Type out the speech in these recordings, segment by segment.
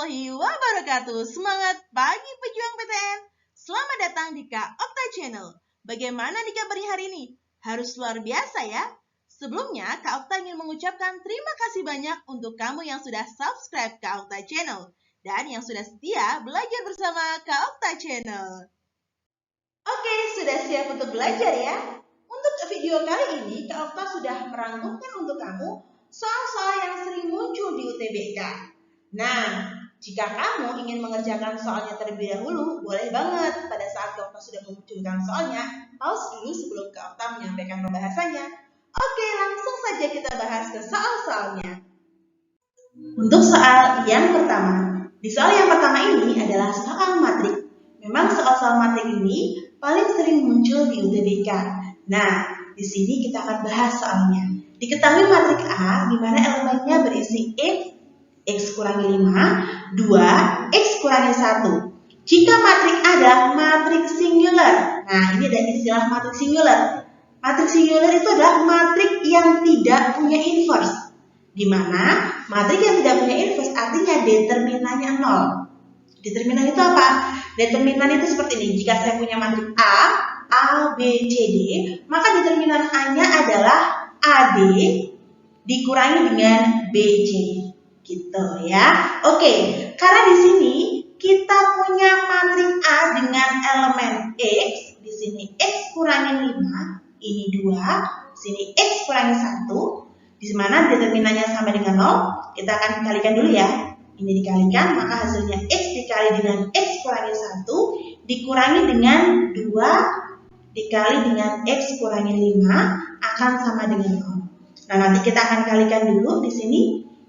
warahmatullahi wabarakatuh. Semangat pagi pejuang PTN. Selamat datang di Kak Okta Channel. Bagaimana nih kabarnya hari ini? Harus luar biasa ya. Sebelumnya, Kak Okta ingin mengucapkan terima kasih banyak untuk kamu yang sudah subscribe Kak Okta Channel dan yang sudah setia belajar bersama Kak Okta Channel. Oke, sudah siap untuk belajar ya? Untuk video kali ini, Kak Okta sudah merangkumkan untuk kamu soal-soal yang sering muncul di UTBK. Nah, jika kamu ingin mengerjakan soalnya terlebih dahulu, boleh banget pada saat Kak Okta sudah memunculkan soalnya, pause dulu sebelum Kak Okta menyampaikan pembahasannya. Oke, langsung saja kita bahas ke soal-soalnya. Untuk soal yang pertama, di soal yang pertama ini adalah soal matrik. Memang soal-soal matrik ini paling sering muncul di UTBK. Nah, di sini kita akan bahas soalnya. Diketahui matrik A, di mana elemennya berisi X kurangi 5, 2, X kurangi 1. Jika matrik A adalah matrik singular, nah ini ada istilah matrik singular. Matrik singular itu adalah matrik yang tidak punya inverse. Di mana matrik yang tidak punya inverse artinya determinannya 0. Determinan itu apa? Determinan itu seperti ini. Jika saya punya matrik A, B, C, D, maka determinan A-nya adalah AD dikurangi dengan BC. Gitu ya. Oke, karena di sini kita punya matrik A dengan elemen X, di sini X kurangi 5, ini 2, sini X kurangi 1, di mana determinannya sama dengan 0, kita akan kalikan dulu ya. Ini dikalikan, maka hasilnya X dikali dengan X kurangi 1 dikurangi dengan 2 dikali dengan X kurangi 5 akan sama dengan 0. Nah, nanti kita akan kalikan dulu di sini.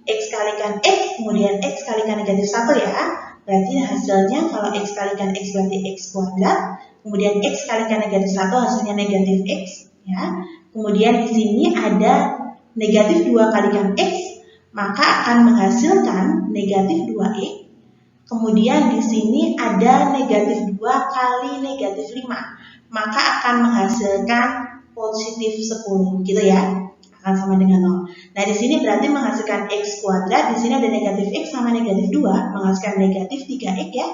X kalikan X, kemudian X kalikan negatif 1 ya. Berarti hasilnya kalau X kalikan X berarti X kuadrat. Kemudian X kalikan negatif 1 hasilnya negatif X. Ya. Kemudian di sini ada negatif 2 kalikan X, maka akan menghasilkan negatif 2X. Kemudian di sini ada negatif 2 kali negatif 5, maka akan menghasilkan positif 10. Gitu ya. Akan sama dengan 0. Nah, di sini berarti menghasilkan X kuadrat, di sini ada negatif X sama negatif 2, menghasilkan negatif 3X ya,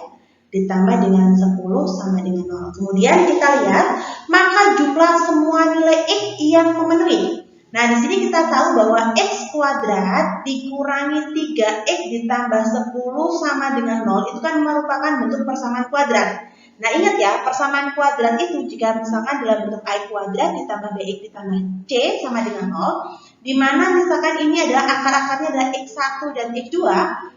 ditambah dengan 10 sama dengan 0. Kemudian kita lihat, maka jumlah semua nilai X yang memenuhi. Nah, di sini kita tahu bahwa X kuadrat dikurangi 3X ditambah 10 sama dengan 0, itu kan merupakan bentuk persamaan kuadrat. Nah, ingat ya, persamaan kuadrat itu jika misalkan dalam bentuk I kuadrat ditambah BX ditambah C sama dengan 0, di mana misalkan ini adalah akar-akarnya adalah X1 dan X2,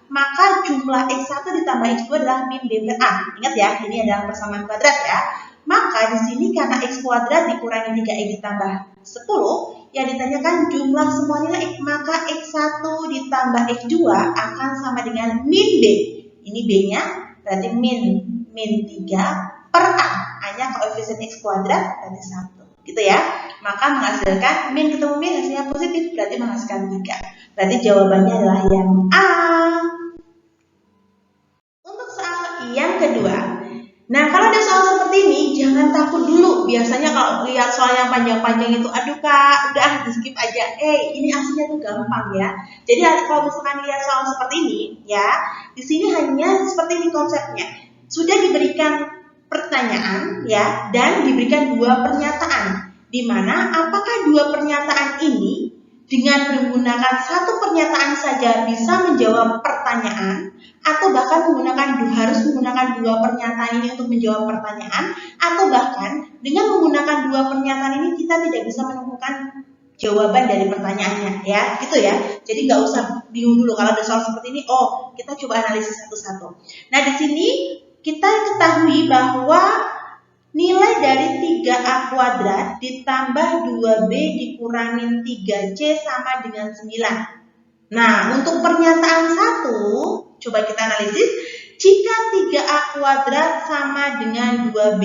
maka jumlah X1 ditambah X2 adalah min B per A. Ingat ya, ini adalah persamaan kuadrat ya. Maka di sini karena X kuadrat dikurangi 3X ditambah 10, yang ditanyakan jumlah semua nilai X, maka X1 ditambah X2 akan sama dengan min B. Ini B-nya berarti min 3 per A. A-nya koefisien X kuadrat berarti 1. Gitu ya. Maka menghasilkan min ketemu min hasilnya positif, berarti menghasilkan 3. Berarti jawabannya adalah yang A. Untuk soal yang kedua. Nah, kalau ada soal seperti ini, jangan takut dulu. Biasanya kalau lihat soal yang panjang-panjang itu, aduh Kak, udah di skip aja. Ini aslinya tuh gampang ya. Jadi kalau misalkan lihat soal seperti ini, ya, di sini hanya seperti ini konsepnya. Sudah diberikan pertanyaan, ya, dan diberikan 2 pernyataan. Di mana apakah 2 pernyataan ini dengan menggunakan 1 pernyataan saja bisa menjawab pertanyaan, atau bahkan harus menggunakan 2 pernyataan ini untuk menjawab pertanyaan, atau bahkan dengan menggunakan 2 pernyataan ini kita tidak bisa menemukan jawaban dari pertanyaannya, ya, gitu ya. Jadi nggak usah bingung dulu kalau ada soal seperti ini. Kita coba analisis satu-satu. Nah, di sini kita ketahui bahwa nilai dari 3A kuadrat ditambah 2B dikurangin 3C sama dengan 9. Nah, untuk pernyataan 1, coba kita analisis. Jika 3A kuadrat sama dengan 2B,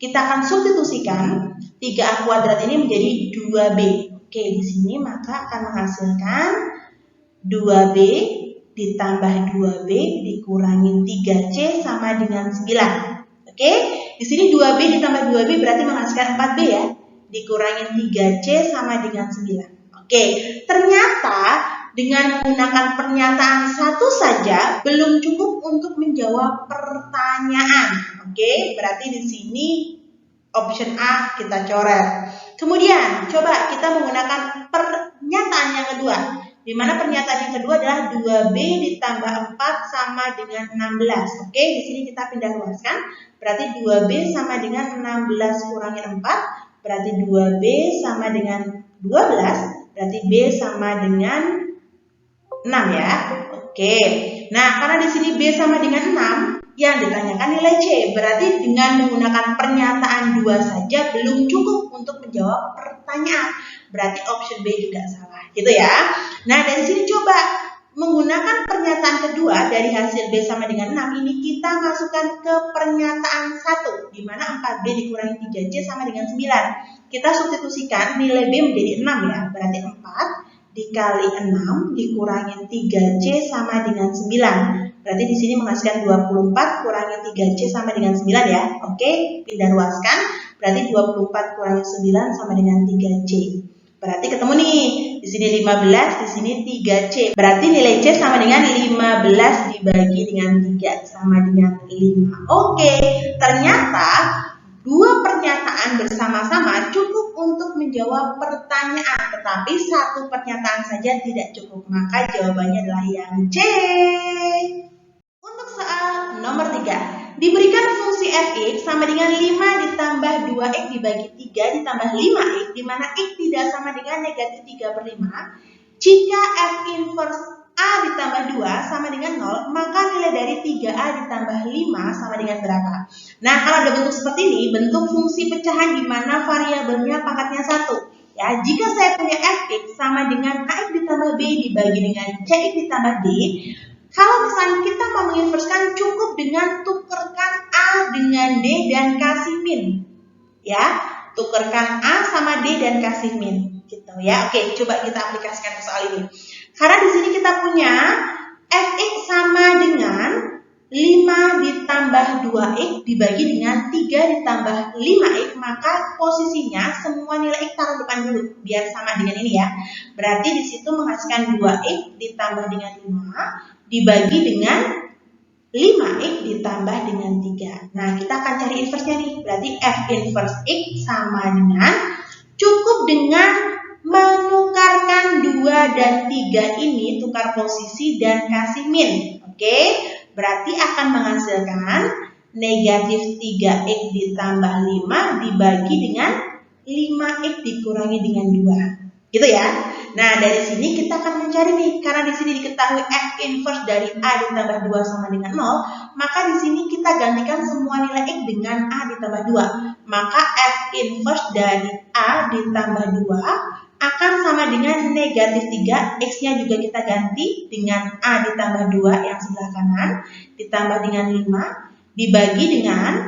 kita akan substitusikan 3A kuadrat ini menjadi 2B. Oke, di sini maka akan menghasilkan 2B ditambah 2B dikurangi 3C sama dengan 9. Oke, di sini 2B ditambah 2B berarti menghasilkan 4B ya, dikurangi 3C sama dengan 9. Oke, ternyata dengan menggunakan pernyataan satu saja belum cukup untuk menjawab pertanyaan. Oke, berarti di sini option A kita coret. Kemudian, coba kita menggunakan pernyataan yang kedua. Di mana pernyataan yang kedua adalah 2B ditambah 4 sama dengan 16. Oke, di sini kita pindah luaskan. Berarti 2B sama dengan 16 kurangi 4. Berarti 2B sama dengan 12. Berarti B sama dengan 6 ya. Oke. Nah, karena di sini B sama dengan 6, yang ditanyakan nilai C. Berarti dengan menggunakan pernyataan 2 saja belum cukup untuk menjawab pertanyaan. Berarti option B juga salah, gitu ya. Nah, dari sini coba menggunakan pernyataan kedua dari hasil B sama dengan 6 ini kita masukkan ke pernyataan 1, di mana 4B dikurangi 3C sama dengan 9. Kita substitusikan nilai B menjadi 6 ya. Berarti 4 dikali 6 dikurangi 3C sama dengan 9. Berarti di sini menghasilkan 24 kurangi 3C sama dengan 9 ya. Oke, pindah luaskan. Berarti 24 kurangi 9 sama dengan 3C. Berarti ketemu nih. Di sini 15, di sini 3C. Berarti nilai C sama dengan 15 dibagi dengan 3 sama dengan 5. Oke, ternyata dua pernyataan bersama-sama cukup untuk menjawab pertanyaan, tetapi satu pernyataan saja tidak cukup. Maka jawabannya adalah yang C. Untuk soal nomor 3, diberikan fungsi fx sama dengan 5 ditambah 2x dibagi 3 ditambah 5x, di mana x tidak sama dengan negatif 3/5. Jika f inverse A ditambah 2 sama dengan 0, maka nilai dari 3A ditambah 5 sama dengan berapa? Nah, kalau ada bentuk seperti ini, bentuk fungsi pecahan di mana variabelnya pangkatnya 1. Ya, jika saya punya fx sama dengan ax ditambah b dibagi dengan cx ditambah d, kalau misalnya kita mau menginverskan cukup dengan tukerkan A dengan D dan kasih min. Ya, tukerkan A sama D dan kasih min. Gitu ya. Oke, coba kita aplikasikan ke soal ini. Karena di sini kita punya fx sama dengan 5 ditambah 2x dibagi dengan 3 ditambah 5x, maka posisinya semua nilai x taruh depan dulu biar sama dengan ini ya. Berarti di situ menghasilkan 2x ditambah dengan 5 dibagi dengan 5x ditambah dengan 3. Nah, kita akan cari inverse-nya nih. Berarti f inverse x sama dengan cukup dengan menukarkan 2 dan 3 ini, tukar posisi dan kasih min. Oke, berarti akan menghasilkan negatif 3x ditambah 5 dibagi dengan 5x dikurangi dengan 2. Gitu ya. Nah, dari sini kita akan mencari nih, karena di sini diketahui f inverse dari A ditambah 2 sama dengan 0, maka di sini kita gantikan semua nilai x dengan A ditambah 2. Maka f inverse dari A ditambah 2 akan sama dengan negatif 3, x-nya juga kita ganti dengan A ditambah 2 yang sebelah kanan, ditambah dengan 5, dibagi dengan,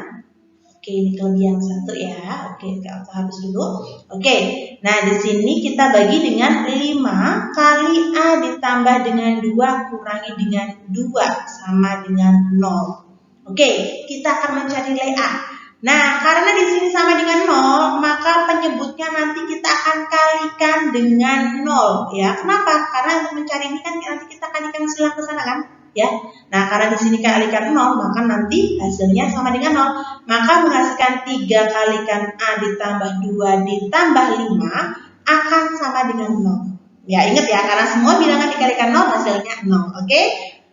oke ini kelebihan 1 ya, oke kita hapus dulu. Oke, nah di sini kita bagi dengan 5 kali A ditambah dengan 2 kurangi dengan 2 sama dengan 0. Oke, kita akan mencari nilai A. Nah, karena di sini sama dengan 0, maka penyebutnya nanti kita akan kalikan dengan 0 ya. Kenapa? Karena untuk mencari ini kan nanti kita kalikan silang ke sana kan? Ya. Nah, karena di sini kalikan 0, maka nanti hasilnya sama dengan 0. Maka menghasilkan 3 kalikan A ditambah 2 ditambah 5 akan sama dengan 0. Ya, ingat ya, karena semua bilangan dikalikan 0 hasilnya 0. Oke?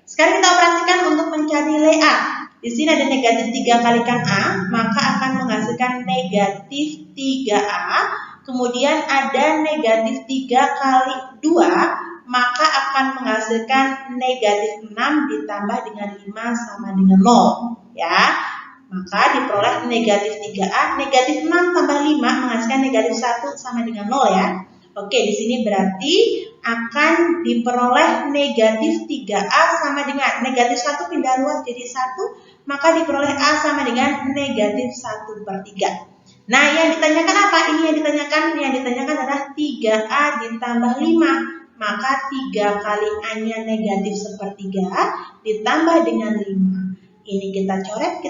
Sekarang kita operasikan untuk mencari nilai A. Di sini ada negatif 3 kalikan A, maka akan menghasilkan negatif 3A. Kemudian ada negatif 3 kali 2, maka akan menghasilkan negatif 6 ditambah dengan 5 sama dengan 0. Ya, maka diperoleh negatif 3A, negatif 6 tambah 5 menghasilkan negatif 1 sama dengan 0 ya. Oke, di sini berarti akan diperoleh negatif 3A sama dengan negatif 1 pindah luas jadi 1, maka diperoleh A sama dengan negatif 1/3. Nah, yang ditanyakan apa? Ini yang ditanyakan adalah 3A ditambah 5. Maka 3 kali A-nya negatif 1/3 ditambah dengan 5. Ini kita coret,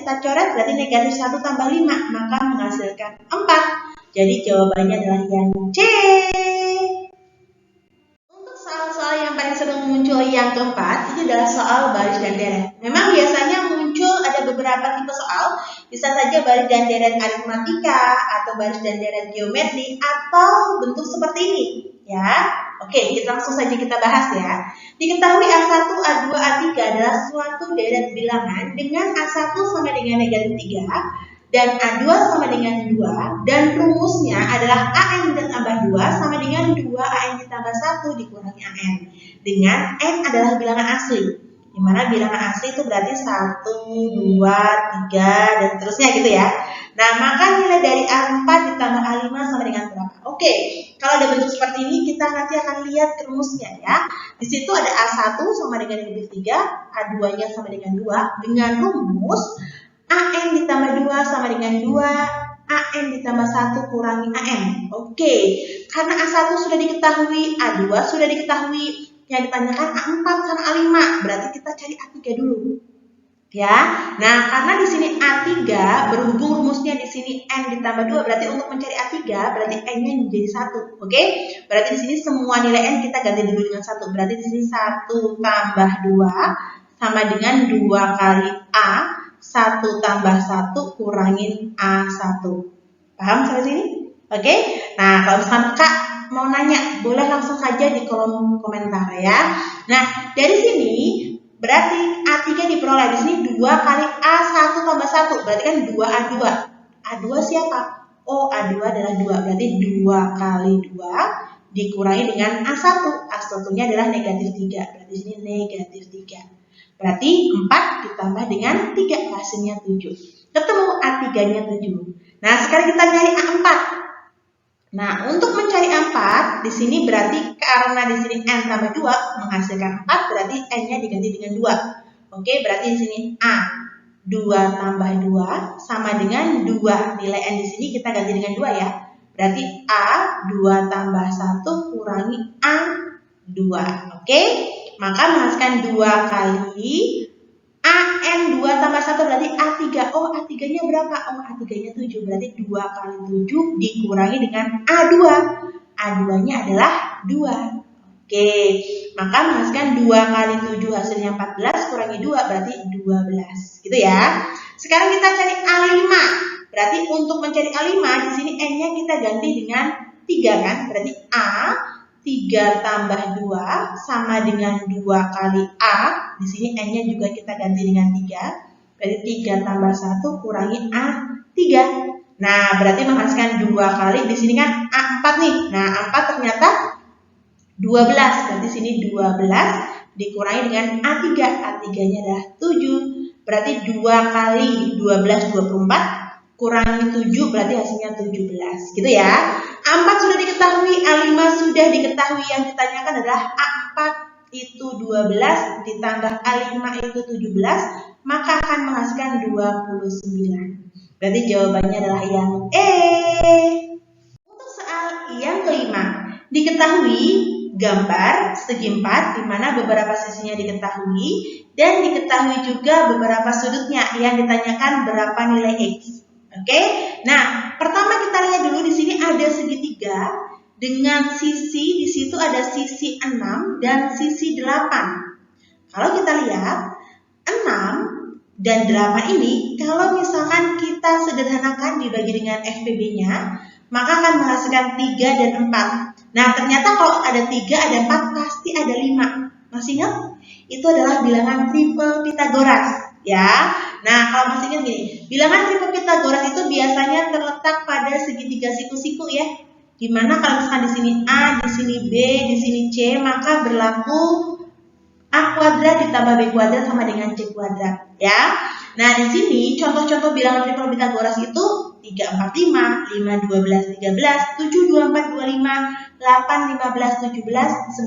berarti negatif 1 tambah 5, maka menghasilkan 4. Jadi jawabannya adalah yang C. Untuk soal-soal yang paling yang keempat, ini adalah soal baris dan deret. Memang biasanya muncul ada beberapa tipe soal, bisa saja baris dan deret aritmatika, atau baris dan deret geometri, atau bentuk seperti ini. Ya, oke, kita langsung saja kita bahas ya. Diketahui A1, A2, A3 adalah suatu deret bilangan dengan A1 sama dengan negatif 3, dan A2 sama dengan 2, dan rumusnya adalah AN ditambah 2 sama dengan 2AN ditambah 1 dikurangi AN, dengan N adalah bilangan asli, dimana bilangan asli itu berarti 1, 2, 3, dan seterusnya gitu ya. Nah, maka nilai dari A4 ditambah A5 sama dengan berapa? Oke, kalau ada bentuk seperti ini, kita nanti akan lihat rumusnya ya. Di situ ada A1 sama dengan negatif 3, A2-nya sama dengan 2, dengan rumus AN ditambah 2 sama dengan 2, AN ditambah 1 kurangi AN. Oke, karena A1 sudah diketahui, A2 sudah diketahui, yang ditanyakan A4 sama A5, berarti kita cari A3 dulu. Ya, nah karena di sini A3 berhubung rumusnya di sini N ditambah 2, berarti untuk mencari A3 berarti N-nya menjadi 1. Oke, berarti di sini semua nilai N kita ganti dulu dengan 1. Berarti di sini 1 tambah 2 sama dengan 2 kali A, 1 tambah 1 kurangin A1. Paham sampai sini? Oke. Nah, kalau misalkan Kak mau nanya, boleh langsung saja di kolom komentar ya. Nah, dari sini berarti A3 diperoleh di sini 2 kali A1 tambah 1. Berarti kan 2A2. A2 siapa? Oh, A2 adalah 2. Berarti 2 kali 2 dikurangi dengan A1. A1-nya adalah negatif 3. Berarti di sini negatif 3. Berarti 4 ditambah dengan 3, hasilnya 7. Ketemu A3-nya 7. Nah, sekarang kita cari A4. Nah, untuk mencari A4, di sini berarti karena di sini N tambah 2 menghasilkan 4, berarti N-nya diganti dengan 2. Oke, berarti di sini A 2 tambah 2 sama dengan 2. Nilai N di sini kita ganti dengan 2 ya. Berarti A 2 tambah 1 kurangi A 2. Oke? Maka menghasilkan 2 kali AN 2 tambah 1 berarti A3. Oh, A3-nya berapa? Oh, A3-nya 7. Berarti 2 kali 7 dikurangi dengan A2. A2-nya adalah 2. Oke, maka menghasilkan 2 kali 7 hasilnya 14 kurangi 2 berarti 12. Gitu ya. Sekarang kita cari A5. Berarti untuk mencari A5 di sini N-nya kita ganti dengan 3 kan? Berarti A 3 tambah 2 sama dengan 2 kali A. Di sini N-nya juga kita ganti dengan 3. Berarti 3 tambah 1 kurangi A3. Nah, berarti menghasilkan 2 kali. Di sini kan A4 nih. Nah, A4 ternyata 12. Berarti sini 12 dikurangi dengan A3. A3-nya adalah 7. Berarti 2 kali 12, 24. Kurangi 7 berarti hasilnya 17. Gitu ya. A4 sudah diketahui, A5 sudah diketahui. Yang ditanyakan adalah A4 itu 12 ditambah A5 itu 17, maka akan menghasilkan 29. Berarti jawabannya adalah yang E. Untuk soal yang kelima, diketahui gambar segi 4 di mana beberapa sisinya diketahui dan diketahui juga beberapa sudutnya. Yang ditanyakan berapa nilai X. Oke, nah pertama kita lihat dulu di sini ada segitiga dengan sisi di situ ada sisi 6 dan sisi 8. Kalau kita lihat 6 dan 8 ini, kalau misalkan kita sederhanakan dibagi dengan FPB-nya, maka akan menghasilkan 3 dan 4. Nah, ternyata kalau ada 3, ada 4, pasti ada 5. Masih ingat? Itu adalah bilangan triple Pythagoras. Ya, nah kalau masih ingat gini, bilangan triple Pythagoras itu biasanya terletak pada segitiga siku-siku ya. Dimana kalau misalkan di sini A, di sini B, di sini C, maka berlaku A kuadrat ditambah B kuadrat sama dengan C kuadrat. Ya, nah di sini contoh-contoh bilangan triple Pythagoras itu 3, 4, 5, 5, 12, 13, 7, 24, 25, 8, 15, 17,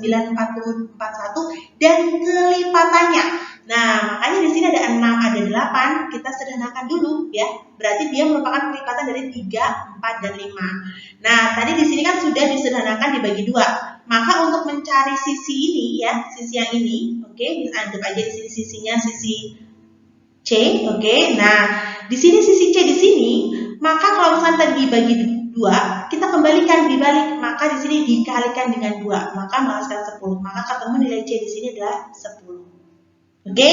9, 40, 41, dan kelipatannya. Nah, makanya di sini ada 6, ada 8, kita sederhanakan dulu ya. Berarti dia merupakan kelipatan dari 3, 4, dan 5. Nah, tadi di sini kan sudah disederhanakan dibagi 2. Maka untuk mencari sisi ini ya, sisi yang ini, oke, anggap aja di sini sisinya sisi C, oke. Nah, di sini sisi C di sini, maka kalau misalnya tadi dibagi 2, kita kembalikan dibalik, maka maka di sini dikalikan dengan 2, maka menghasilkan 10. Maka ketemu nilai C di sini adalah 10. Oke?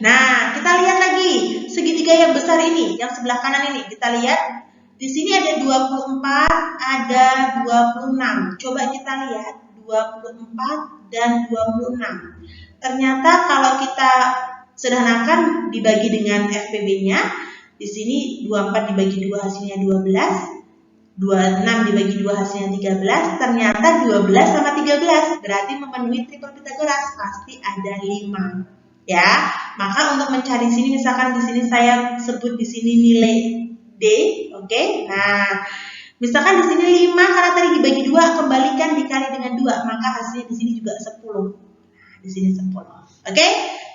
Nah, kita lihat lagi segitiga yang besar ini, yang sebelah kanan ini. Kita lihat di sini ada 24, ada 26. Coba kita lihat 24 dan 26. Ternyata kalau kita sederhanakan dibagi dengan FPB-nya, di sini 24 dibagi 2 hasilnya 12. 26 dibagi 2 hasilnya 13, ternyata 12 sama 13 berarti memenuhi triple Pythagoras, pasti ada 5. Ya, maka untuk mencari sini misalkan di sini saya sebut di sini nilai D, oke? Nah, misalkan di sini 5 karena tadi dibagi 2 kembalikan dikali dengan 2, maka hasilnya di sini juga 10. Nah, di sini 10. Oke?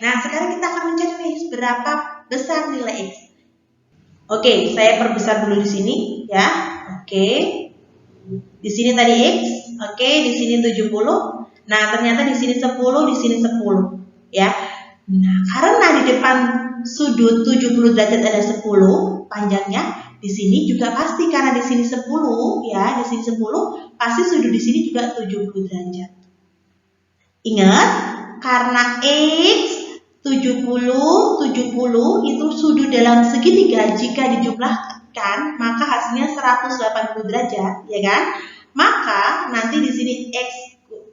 Nah, sekarang kita akan mencari berapa besar nilai X. Oke, saya perbesar dulu di sini ya. Oke. Di sini tadi X, oke, di sini 70. Nah, ternyata di sini 10, di sini 10, ya. Nah, karena di depan sudut 70 derajat ada 10 panjangnya, di sini juga pasti karena di sini 10, ya, di sini 10, pasti sudut di sini juga 70 derajat. Ingat, karena X 70 itu sudut dalam segitiga jika dijumlahkan maka hasilnya 180 derajat, ya kan? Maka nanti di sini X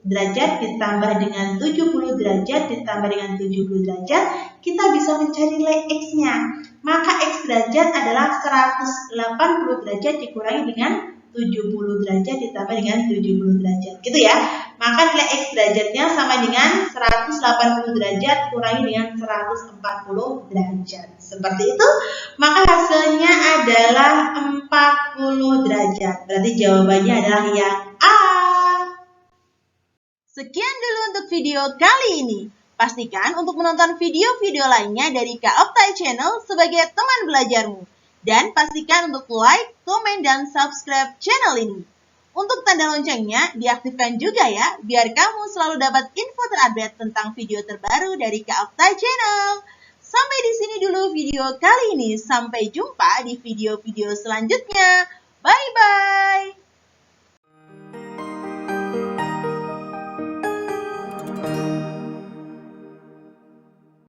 derajat ditambah dengan 70 derajat ditambah dengan 70 derajat, kita bisa mencari nilai X-nya. Maka X derajat adalah 180 derajat dikurangi dengan 70 derajat ditambah dengan 70 derajat. Gitu ya. Maka nilai X derajatnya sama dengan 180 derajat kurangi dengan 140 derajat. Seperti itu. Maka hasilnya adalah 40 derajat. Berarti jawabannya adalah yang A. Sekian dulu untuk video kali ini. Pastikan untuk menonton video-video lainnya dari Kak Optai Channel sebagai teman belajarmu. Dan pastikan untuk like, komen, dan subscribe channel ini. Untuk tanda loncengnya diaktifkan juga ya, biar kamu selalu dapat info terupdate tentang video terbaru dari Kak Optai Channel. Sampai di sini dulu video kali ini. Sampai jumpa di video-video selanjutnya.